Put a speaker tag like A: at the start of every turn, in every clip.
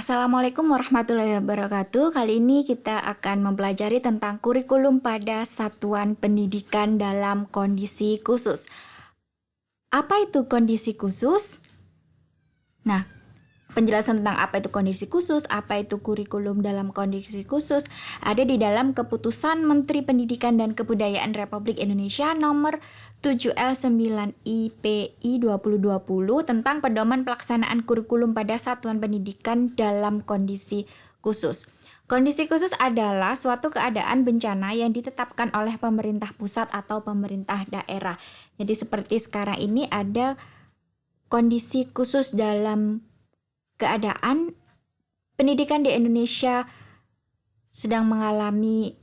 A: Assalamualaikum warahmatullahi wabarakatuh. Kali ini kita akan mempelajari tentang kurikulum pada satuan pendidikan dalam kondisi khusus. Apa itu kondisi khusus? Nah, penjelasan tentang apa itu kondisi khusus, apa itu kurikulum dalam kondisi khusus, ada di dalam Keputusan Menteri Pendidikan dan Kebudayaan Republik Indonesia nomor 7L9IPI 2020 tentang pedoman pelaksanaan kurikulum pada satuan pendidikan dalam kondisi khusus. Kondisi khusus adalah suatu keadaan bencana yang ditetapkan oleh pemerintah pusat atau pemerintah daerah. Jadi seperti sekarang ini ada kondisi khusus dalam keadaan pendidikan di Indonesia sedang mengalami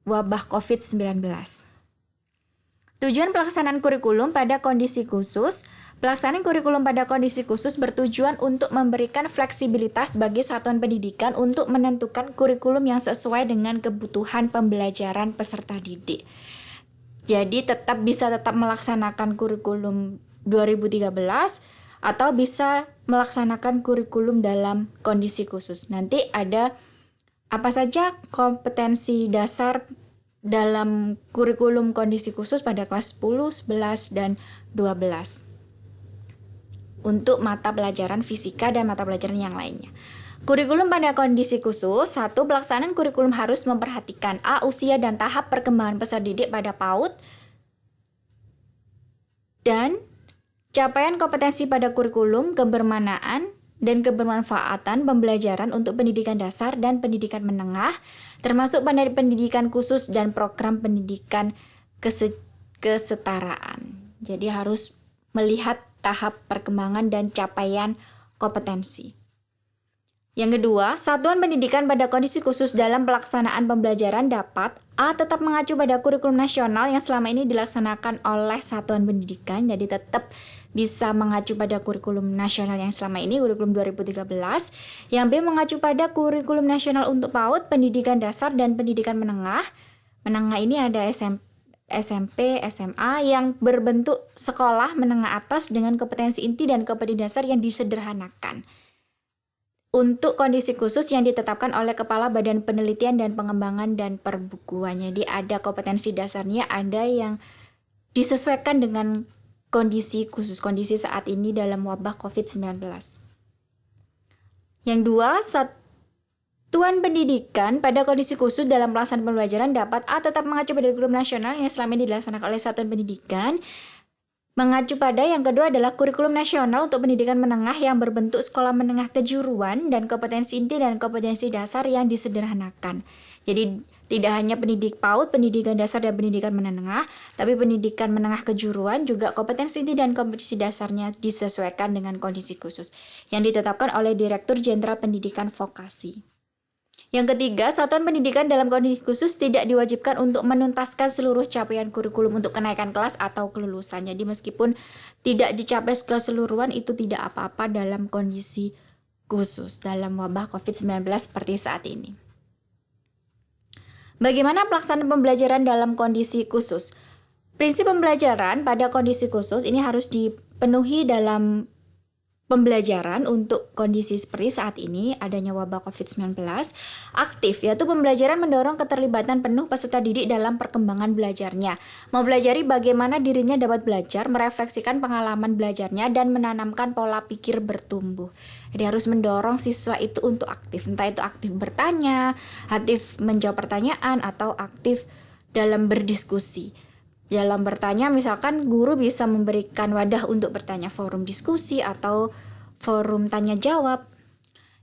A: wabah COVID-19. Tujuan pelaksanaan kurikulum pada kondisi khusus. Pelaksanaan kurikulum pada kondisi khusus bertujuan untuk memberikan fleksibilitas bagi satuan pendidikan untuk menentukan kurikulum yang sesuai dengan kebutuhan pembelajaran peserta didik. Jadi bisa tetap melaksanakan kurikulum 2013 atau bisa melaksanakan kurikulum dalam kondisi khusus. Nanti ada apa saja kompetensi dasar dalam kurikulum kondisi khusus pada kelas 10, 11, dan 12 untuk mata pelajaran fisika dan mata pelajaran yang lainnya. Kurikulum pada kondisi khusus. 1. Pelaksanaan kurikulum harus memperhatikan A. Usia dan tahap perkembangan peserta didik pada PAUD dan capaian kompetensi pada kurikulum, kebermanaan, dan kebermanfaatan pembelajaran untuk pendidikan dasar dan pendidikan menengah, termasuk pada pendidikan khusus dan program pendidikan kesetaraan. Jadi harus melihat tahap perkembangan dan capaian kompetensi. Yang kedua, satuan pendidikan pada kondisi khusus dalam pelaksanaan pembelajaran dapat A. Tetap mengacu pada kurikulum nasional yang selama ini dilaksanakan oleh satuan pendidikan, jadi tetap bisa mengacu pada kurikulum nasional yang selama ini, kurikulum 2013. Yang B. Mengacu pada kurikulum nasional untuk PAUD, pendidikan dasar, dan pendidikan menengah. Menengah ini ada SMP, SMA yang berbentuk sekolah menengah atas dengan kompetensi inti dan kompetensi dasar yang disederhanakan. Untuk kondisi khusus yang ditetapkan oleh Kepala Badan Penelitian dan Pengembangan dan Perbukuan. Jadi ada kompetensi dasarnya, ada yang disesuaikan dengan kondisi khusus, kondisi saat ini dalam wabah COVID-19. Yang dua, satuan pendidikan pada kondisi khusus dalam pelaksanaan pembelajaran dapat A. Tetap mengacu pada kurikulum nasional yang selama ini dilaksanakan oleh satuan pendidikan. Mengacu pada yang kedua adalah kurikulum nasional untuk pendidikan menengah yang berbentuk sekolah menengah kejuruan dan kompetensi inti dan kompetensi dasar yang disederhanakan. Jadi tidak hanya pendidik PAUD, pendidikan dasar dan pendidikan menengah, tapi pendidikan menengah kejuruan juga kompetensi inti dan kompetensi dasarnya disesuaikan dengan kondisi khusus yang ditetapkan oleh Direktur Jenderal Pendidikan Vokasi. Yang ketiga, satuan pendidikan dalam kondisi khusus tidak diwajibkan untuk menuntaskan seluruh capaian kurikulum untuk kenaikan kelas atau kelulusan. Jadi meskipun tidak dicapai keseluruhan, itu tidak apa-apa dalam kondisi khusus dalam wabah COVID-19 seperti saat ini. Bagaimana pelaksanaan pembelajaran dalam kondisi khusus? Prinsip pembelajaran pada kondisi khusus ini harus dipenuhi dalam pembelajaran untuk kondisi seperti saat ini, adanya wabah COVID-19, aktif, yaitu pembelajaran mendorong keterlibatan penuh peserta didik dalam perkembangan belajarnya, mempelajari bagaimana dirinya dapat belajar, merefleksikan pengalaman belajarnya, dan menanamkan pola pikir bertumbuh. Jadi harus mendorong siswa itu untuk aktif, entah itu aktif bertanya, aktif menjawab pertanyaan, atau aktif dalam berdiskusi. Dalam bertanya, misalkan guru bisa memberikan wadah untuk bertanya, forum diskusi atau forum tanya jawab.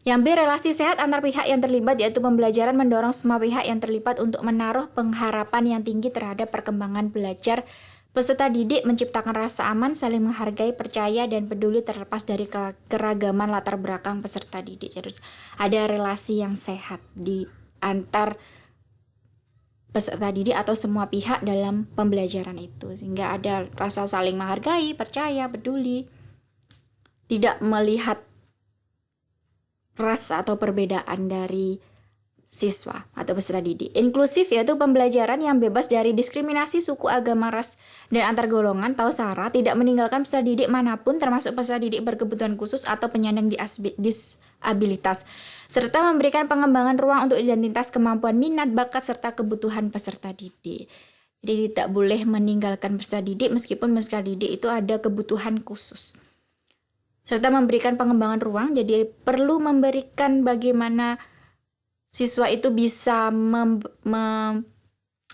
A: Yang B, relasi sehat antar pihak yang terlibat, yaitu pembelajaran mendorong semua pihak yang terlibat untuk menaruh pengharapan yang tinggi terhadap perkembangan belajar peserta didik, menciptakan rasa aman, saling menghargai, percaya, dan peduli terlepas dari keragaman latar belakang peserta didik. Terus ada relasi yang sehat di antar peserta didik atau semua pihak dalam pembelajaran itu, sehingga ada rasa saling menghargai, percaya, peduli, tidak melihat ras atau perbedaan dari siswa atau peserta didik. Inklusif yaitu pembelajaran yang bebas dari diskriminasi suku, agama, ras, dan antar golongan atau SARA, tidak meninggalkan peserta didik manapun termasuk peserta didik berkebutuhan khusus atau penyandang abilitas, serta memberikan pengembangan ruang untuk identitas, kemampuan, minat, bakat, serta kebutuhan peserta didik. Jadi tidak boleh meninggalkan peserta didik meskipun peserta didik itu ada kebutuhan khusus. Serta memberikan pengembangan ruang, jadi perlu memberikan bagaimana siswa itu bisa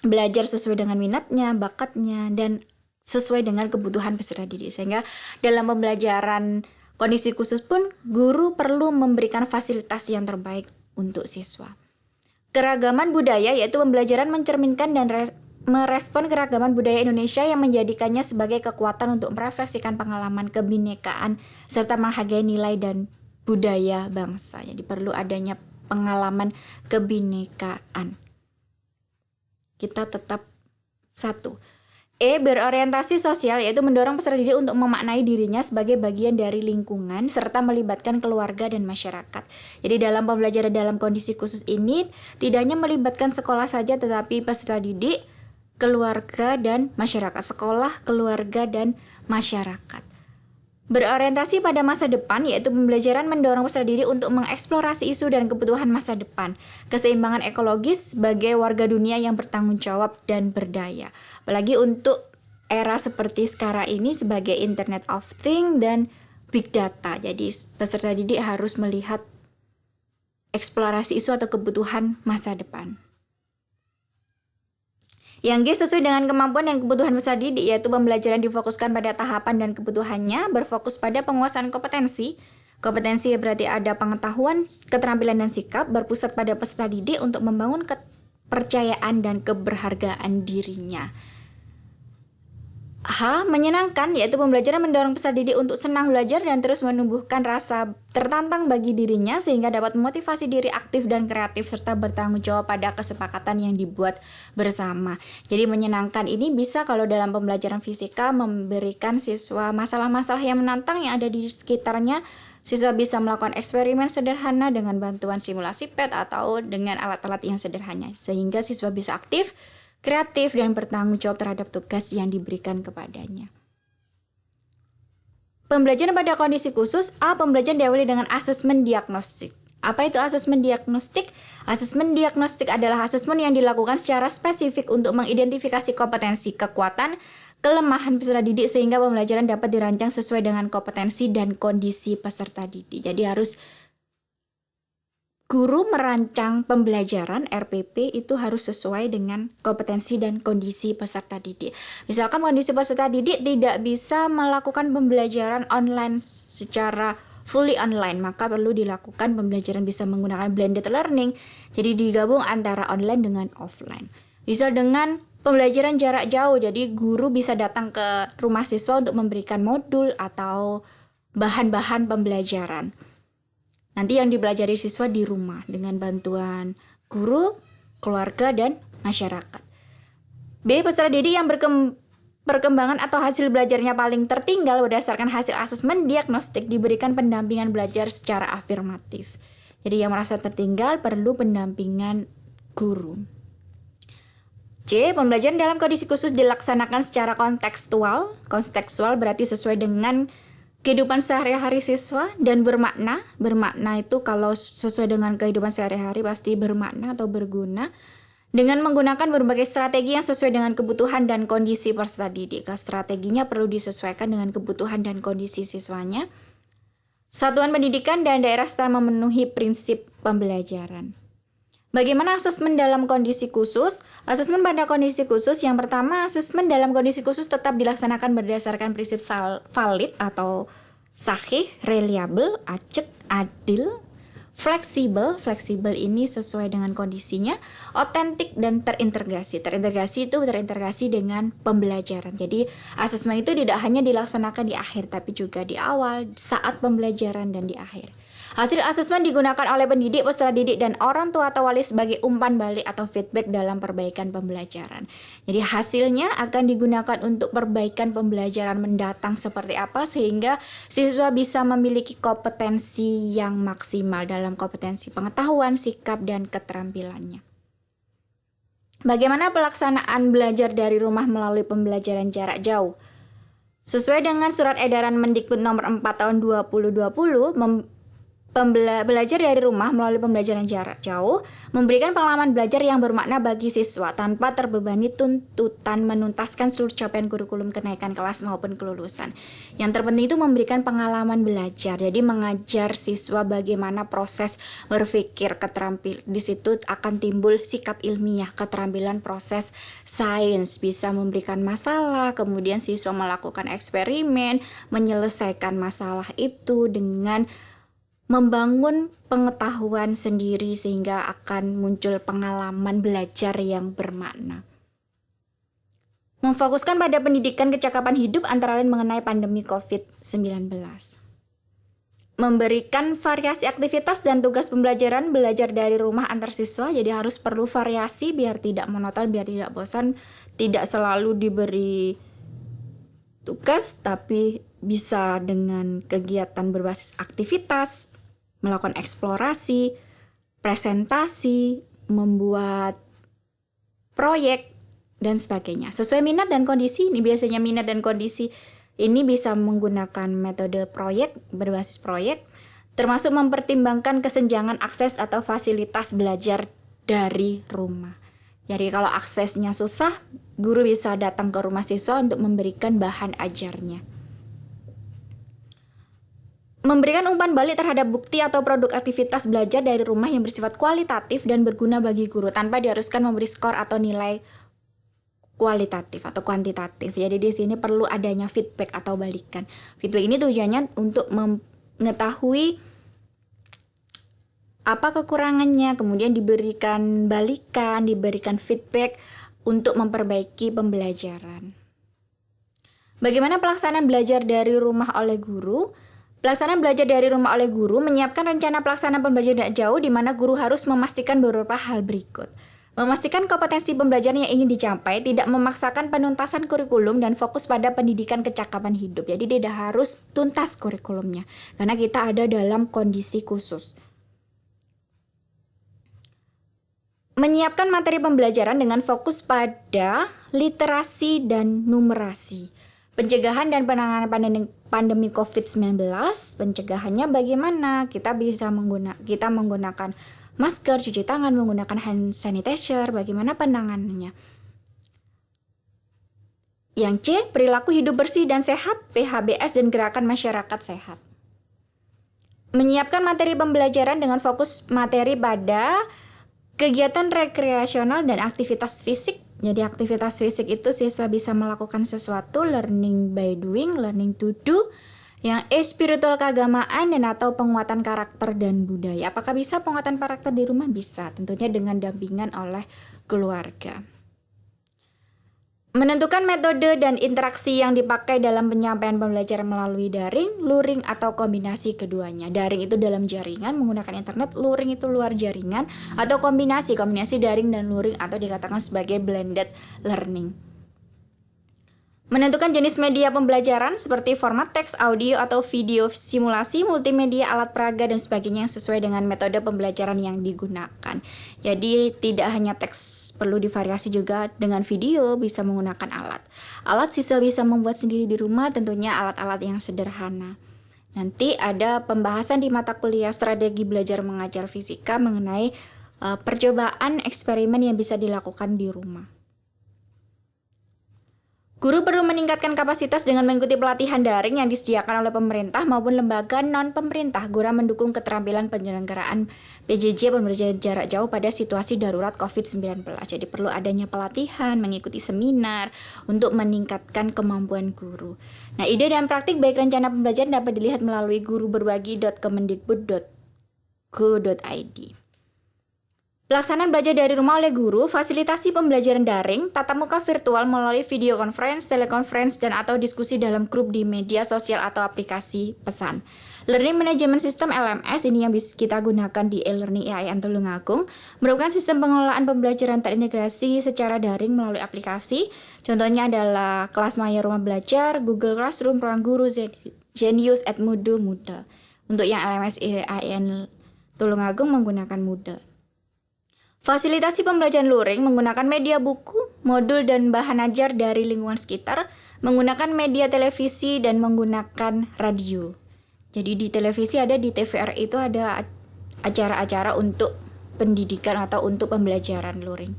A: belajar sesuai dengan minatnya, bakatnya, dan sesuai dengan kebutuhan peserta didik. Sehingga dalam pembelajaran kondisi khusus pun guru perlu memberikan fasilitas yang terbaik untuk siswa. Keragaman budaya yaitu pembelajaran mencerminkan dan merespon keragaman budaya Indonesia yang menjadikannya sebagai kekuatan untuk merefleksikan pengalaman kebinekaan serta menghargai nilai dan budaya bangsa. Jadi perlu adanya pengalaman kebinekaan. Kita tetap satu. Berorientasi sosial yaitu mendorong peserta didik untuk memaknai dirinya sebagai bagian dari lingkungan serta melibatkan keluarga dan masyarakat. Jadi dalam pembelajaran dalam kondisi khusus ini tidak hanya melibatkan sekolah saja tetapi peserta didik, keluarga dan masyarakat. Sekolah, keluarga dan masyarakat. Berorientasi pada masa depan yaitu pembelajaran mendorong peserta didik untuk mengeksplorasi isu dan kebutuhan masa depan, keseimbangan ekologis sebagai warga dunia yang bertanggung jawab dan berdaya. Apalagi untuk era seperti sekarang ini sebagai Internet of Things dan Big Data. Jadi peserta didik harus melihat eksplorasi isu atau kebutuhan masa depan. Yang G sesuai dengan kemampuan dan kebutuhan peserta didik yaitu pembelajaran difokuskan pada tahapan dan kebutuhannya, berfokus pada penguasaan kompetensi. Kompetensi berarti ada pengetahuan, keterampilan dan sikap, berpusat pada peserta didik untuk membangun kepercayaan dan keberhargaan dirinya. H. Menyenangkan yaitu pembelajaran mendorong peserta didik untuk senang belajar dan terus menumbuhkan rasa tertantang bagi dirinya sehingga dapat memotivasi diri aktif dan kreatif serta bertanggung jawab pada kesepakatan yang dibuat bersama. Jadi menyenangkan ini bisa kalau dalam pembelajaran fisika memberikan siswa masalah-masalah yang menantang yang ada di sekitarnya. Siswa bisa melakukan eksperimen sederhana dengan bantuan simulasi PET atau dengan alat-alat yang sederhana sehingga siswa bisa aktif, kreatif, dan bertanggung jawab terhadap tugas yang diberikan kepadanya. Pembelajaran pada kondisi khusus. A. Pembelajaran diawali dengan asesmen diagnostik. Apa itu asesmen diagnostik? Asesmen diagnostik adalah asesmen yang dilakukan secara spesifik untuk mengidentifikasi kompetensi, kekuatan, kelemahan peserta didik sehingga pembelajaran dapat dirancang sesuai dengan kompetensi dan kondisi peserta didik. Jadi harus guru merancang pembelajaran RPP itu harus sesuai dengan kompetensi dan kondisi peserta didik. Misalkan kondisi peserta didik tidak bisa melakukan pembelajaran online secara fully online, maka perlu dilakukan pembelajaran bisa menggunakan blended learning. Jadi digabung antara online dengan offline. Bisa dengan pembelajaran jarak jauh, jadi guru bisa datang ke rumah siswa untuk memberikan modul atau bahan-bahan pembelajaran. Nanti yang dipelajari siswa di rumah dengan bantuan guru, keluarga, dan masyarakat. B. Peserta didik yang perkembangan atau hasil belajarnya paling tertinggal berdasarkan hasil asesmen diagnostik diberikan pendampingan belajar secara afirmatif. Jadi yang merasa tertinggal perlu pendampingan guru. C. Pembelajaran dalam kondisi khusus dilaksanakan secara kontekstual. Kontekstual berarti sesuai dengan kehidupan sehari-hari siswa dan bermakna. Bermakna itu kalau sesuai dengan kehidupan sehari-hari pasti bermakna atau berguna. Dengan menggunakan berbagai strategi yang sesuai dengan kebutuhan dan kondisi peserta didik. Strateginya perlu disesuaikan dengan kebutuhan dan kondisi siswanya. Satuan pendidikan dan daerah setelah memenuhi prinsip pembelajaran. Bagaimana asesmen dalam kondisi khusus? Asesmen pada kondisi khusus yang pertama, asesmen dalam kondisi khusus tetap dilaksanakan berdasarkan prinsip valid atau sahih, reliable, acak, adil, fleksibel. Fleksibel ini sesuai dengan kondisinya, otentik dan terintegrasi. Terintegrasi itu terintegrasi dengan pembelajaran. Jadi asesmen itu tidak hanya dilaksanakan di akhir tapi juga di awal, saat pembelajaran dan di akhir. Hasil asesmen digunakan oleh pendidik, peserta didik, dan orang tua atau wali sebagai umpan balik atau feedback dalam perbaikan pembelajaran. Jadi hasilnya akan digunakan untuk perbaikan pembelajaran mendatang seperti apa sehingga siswa bisa memiliki kompetensi yang maksimal dalam kompetensi pengetahuan, sikap, dan keterampilannya. Bagaimana pelaksanaan belajar dari rumah melalui pembelajaran jarak jauh? Sesuai dengan surat edaran Mendikbud nomor 4 tahun 2020, Belajar dari rumah melalui pembelajaran jarak jauh memberikan pengalaman belajar yang bermakna bagi siswa tanpa terbebani tuntutan menuntaskan seluruh capaian kurikulum kenaikan kelas maupun kelulusan. Yang terpenting itu memberikan pengalaman belajar. Jadi mengajar siswa bagaimana proses berpikir, di situ akan timbul sikap ilmiah, keterampilan proses sains, bisa memberikan masalah, kemudian siswa melakukan eksperimen, menyelesaikan masalah itu dengan membangun pengetahuan sendiri sehingga akan muncul pengalaman belajar yang bermakna. Memfokuskan pada pendidikan kecakapan hidup antara lain mengenai pandemi COVID-19. Memberikan variasi aktivitas dan tugas pembelajaran, belajar dari rumah antar siswa, jadi harus perlu variasi biar tidak monoton, biar tidak bosan, tidak selalu diberi tugas, tapi bisa dengan kegiatan berbasis aktivitas, melakukan eksplorasi, presentasi, membuat proyek, dan sebagainya. Sesuai minat dan kondisi, ini biasanya minat dan kondisi ini bisa menggunakan metode proyek, berbasis proyek, termasuk mempertimbangkan kesenjangan akses atau fasilitas belajar dari rumah. Jadi kalau aksesnya susah, guru bisa datang ke rumah siswa untuk memberikan bahan ajarnya. Memberikan umpan balik terhadap bukti atau produk aktivitas belajar dari rumah yang bersifat kualitatif dan berguna bagi guru tanpa diharuskan memberi skor atau nilai kualitatif atau kuantitatif. Jadi di sini perlu adanya feedback atau balikan. Feedback ini tujuannya untuk mengetahui apa kekurangannya, kemudian diberikan balikan, diberikan feedback untuk memperbaiki pembelajaran. Bagaimana pelaksanaan belajar dari rumah oleh guru? Pelaksanaan belajar dari rumah oleh guru menyiapkan rencana pelaksanaan pembelajaran jarak jauh di mana guru harus memastikan beberapa hal berikut. Memastikan kompetensi pembelajaran yang ingin dicapai, tidak memaksakan penuntasan kurikulum dan fokus pada pendidikan kecakapan hidup. Jadi tidak harus tuntas kurikulumnya karena kita ada dalam kondisi khusus. Menyiapkan materi pembelajaran dengan fokus pada literasi dan numerasi. Pencegahan dan penanganan pandemi COVID-19, pencegahannya bagaimana? Kita menggunakan masker, cuci tangan, menggunakan hand sanitizer, bagaimana penanganannya? Yang C, perilaku hidup bersih dan sehat, PHBS dan gerakan masyarakat sehat. Menyiapkan materi pembelajaran dengan fokus materi pada kegiatan rekreasional dan aktivitas fisik. Jadi aktivitas fisik itu siswa bisa melakukan sesuatu, learning by doing, learning to do. Yang E, spiritual keagamaan dan atau penguatan karakter dan budaya. Apakah bisa penguatan karakter di rumah? Bisa, tentunya dengan dampingan oleh keluarga. Menentukan metode dan interaksi yang dipakai dalam penyampaian pembelajaran melalui daring, luring, atau kombinasi keduanya. Daring itu dalam jaringan menggunakan internet, luring itu luar jaringan, atau kombinasi daring dan luring atau dikatakan sebagai blended learning. Menentukan jenis media pembelajaran seperti format teks, audio, atau video, simulasi, multimedia, alat peraga, dan sebagainya yang sesuai dengan metode pembelajaran yang digunakan. Jadi tidak hanya teks, perlu divariasi juga dengan video, bisa menggunakan alat. Alat siswa bisa membuat sendiri di rumah, tentunya alat-alat yang sederhana. Nanti ada pembahasan di mata kuliah strategi belajar mengajar fisika mengenai percobaan eksperimen yang bisa dilakukan di rumah. Guru perlu meningkatkan kapasitas dengan mengikuti pelatihan daring yang disediakan oleh pemerintah maupun lembaga non-pemerintah guna mendukung keterampilan penyelenggaraan PJJ pembelajaran jarak jauh pada situasi darurat COVID-19. Jadi perlu adanya pelatihan, mengikuti seminar untuk meningkatkan kemampuan guru. Nah, ide dan praktik baik rencana pembelajaran dapat dilihat melalui guruberbagi.kemendikbud.go.id. Pelaksanaan belajar dari rumah oleh guru, fasilitasi pembelajaran daring, tatap muka virtual melalui video conference, teleconference, dan atau diskusi dalam grup di media sosial atau aplikasi pesan. Learning Management System LMS ini yang bisa kita gunakan di e-learning IAIN Tulungagung, merupakan sistem pengelolaan pembelajaran terintegrasi secara daring melalui aplikasi. Contohnya adalah Kelas Maya Rumah Belajar, Google Classroom, Ruang Guru, Genius, Edmodo, Moodle. Untuk yang LMS IAIN Tulungagung menggunakan Moodle. Fasilitasi pembelajaran luring menggunakan media buku, modul, dan bahan ajar dari lingkungan sekitar, menggunakan media televisi, dan menggunakan radio. Jadi di televisi ada, di TVRI itu ada acara-acara untuk pendidikan atau untuk pembelajaran luring.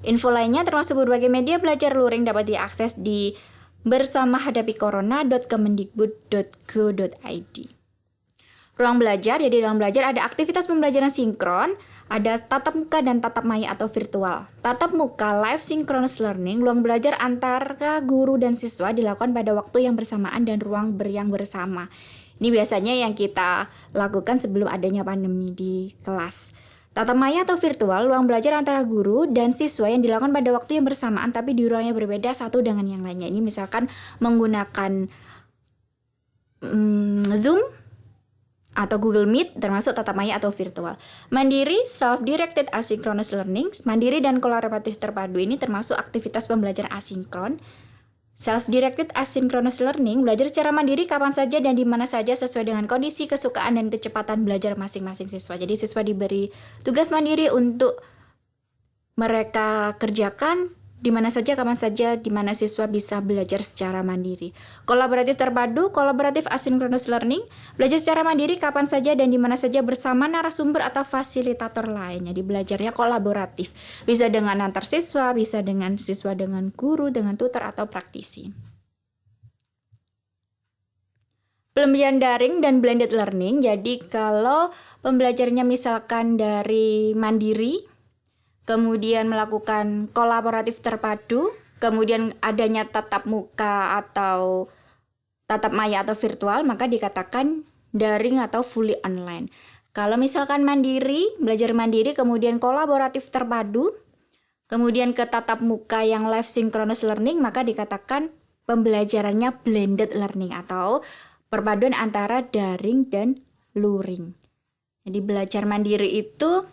A: Info lainnya termasuk berbagai media belajar luring dapat diakses di bersamahadapicorona.kemendikbud.go.id. Ruang belajar, jadi dalam belajar ada aktivitas pembelajaran sinkron, ada tatap muka dan tatap maya atau virtual. Tatap muka live synchronous learning, ruang belajar antara guru dan siswa dilakukan pada waktu yang bersamaan dan ruang yang bersama. Ini biasanya yang kita lakukan sebelum adanya pandemi di kelas. Tatap maya atau virtual, ruang belajar antara guru dan siswa yang dilakukan pada waktu yang bersamaan tapi di ruang yang berbeda satu dengan yang lainnya. Ini misalkan menggunakan Zoom atau Google Meet, termasuk tatap maya atau virtual. Mandiri, self-directed asynchronous learning, mandiri dan kolaboratif terpadu ini termasuk aktivitas pembelajaran asinkron. Self-directed asynchronous learning, belajar secara mandiri kapan saja dan di mana saja sesuai dengan kondisi, kesukaan, dan kecepatan belajar masing-masing siswa. Jadi siswa diberi tugas mandiri untuk mereka kerjakan di mana saja, kapan saja, di mana siswa bisa belajar secara mandiri. Kolaboratif terpadu, kolaboratif asynchronous learning, belajar secara mandiri kapan saja dan di mana saja bersama narasumber atau fasilitator lain. Jadi belajarnya kolaboratif. Bisa dengan antar siswa, bisa dengan siswa dengan guru, dengan tutor atau praktisi. Pembelajaran daring dan blended learning. Jadi kalau pembelajarannya misalkan dari mandiri, kemudian melakukan kolaboratif terpadu, kemudian adanya tatap muka atau tatap maya atau virtual, maka dikatakan daring atau fully online. Kalau misalkan mandiri, belajar mandiri, kemudian kolaboratif terpadu, kemudian ke tatap muka yang live synchronous learning, maka dikatakan pembelajarannya blended learning atau perpaduan antara daring dan luring. Jadi belajar mandiri itu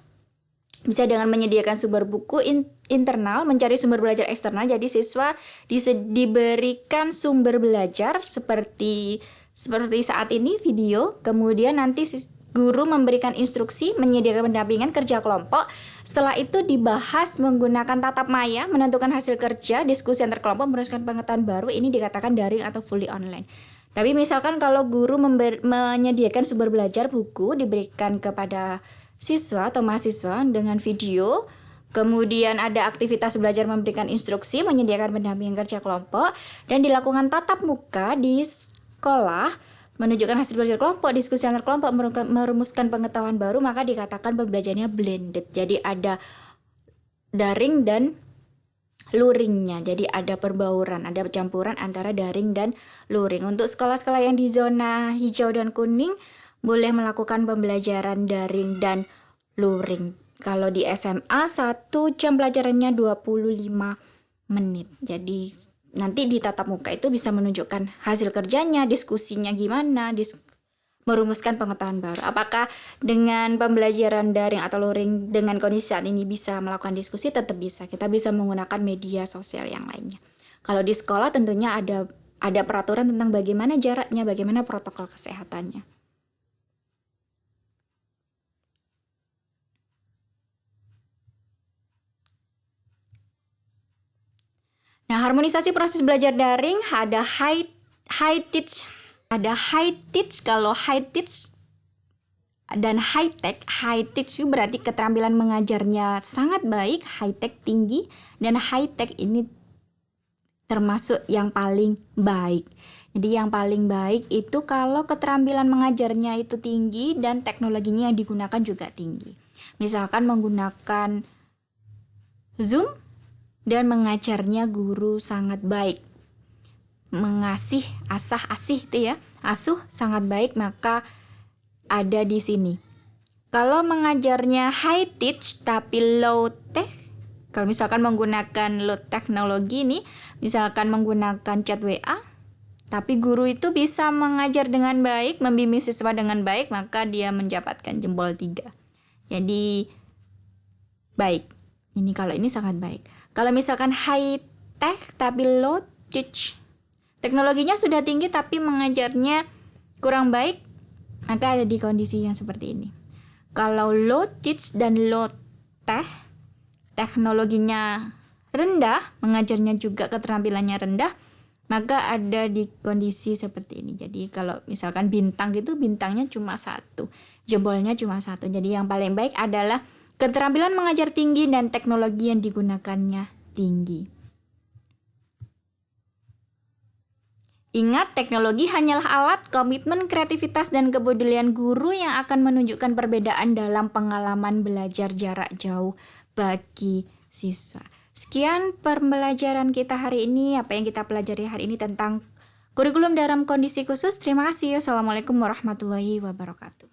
A: bisa dengan menyediakan sumber buku internal, mencari sumber belajar eksternal. Jadi siswa diberikan sumber belajar seperti saat ini video, kemudian nanti guru memberikan instruksi, menyediakan pendampingan kerja kelompok. Setelah itu dibahas menggunakan tatap maya, menentukan hasil kerja, diskusi antar kelompok, merumuskan pengetahuan baru. Ini dikatakan daring atau fully online. Tapi misalkan kalau guru menyediakan sumber belajar buku diberikan kepada siswa atau mahasiswa dengan video, kemudian ada aktivitas belajar memberikan instruksi, menyediakan pendampingan kerja kelompok, dan dilakukan tatap muka di sekolah, menunjukkan hasil belajar kelompok, diskusi antar kelompok, merumuskan pengetahuan baru, maka dikatakan pembelajarannya blended. Jadi ada daring dan luringnya, jadi ada perbauran, ada campuran antara daring dan luring. Untuk sekolah-sekolah yang di zona hijau dan kuning, boleh melakukan pembelajaran daring dan luring. Kalau di SMA 1 jam pelajarannya 25 menit. Jadi nanti di tatap muka itu bisa menunjukkan hasil kerjanya, diskusinya gimana, merumuskan pengetahuan baru. Apakah dengan pembelajaran daring atau luring dengan kondisi saat ini bisa melakukan diskusi? Tetap bisa. Kita bisa menggunakan media sosial yang lainnya. Kalau di sekolah tentunya ada peraturan tentang bagaimana jaraknya, bagaimana protokol kesehatannya. Nah, harmonisasi proses belajar daring ada high teach, kalau high teach dan high tech. High teach itu berarti keterampilan mengajarnya sangat baik, high tech tinggi, dan high tech ini termasuk yang paling baik. Jadi yang paling baik itu kalau keterampilan mengajarnya itu tinggi dan teknologinya yang digunakan juga tinggi. Misalkan menggunakan Zoom dan mengajarnya guru sangat baik, asih itu ya, asuh sangat baik, maka ada di sini. Kalau mengajarnya high teach tapi low tech, kalau misalkan menggunakan low teknologi ini, misalkan menggunakan chat WA, tapi guru itu bisa mengajar dengan baik, membimbing siswa dengan baik, maka dia mendapatkan jempol 3. Jadi baik. Ini kalau ini sangat baik. Kalau misalkan high tech tapi low teach, teknologinya sudah tinggi tapi mengajarnya kurang baik, maka ada di kondisi yang seperti ini. Kalau low teach dan low tech, teknologinya rendah, mengajarnya juga keterampilannya rendah, Maka ada di kondisi seperti ini. Jadi kalau misalkan bintang gitu, bintangnya cuma satu, jempolnya cuma satu. Jadi yang paling baik adalah keterampilan mengajar tinggi dan teknologi yang digunakannya tinggi. Ingat, teknologi hanyalah alat, komitmen, kreativitas, dan kepedulian guru yang akan menunjukkan perbedaan dalam pengalaman belajar jarak jauh bagi siswa. Sekian pembelajaran kita hari ini, apa yang kita pelajari hari ini tentang kurikulum dalam kondisi khusus. Terima kasih. Assalamualaikum warahmatullahi wabarakatuh.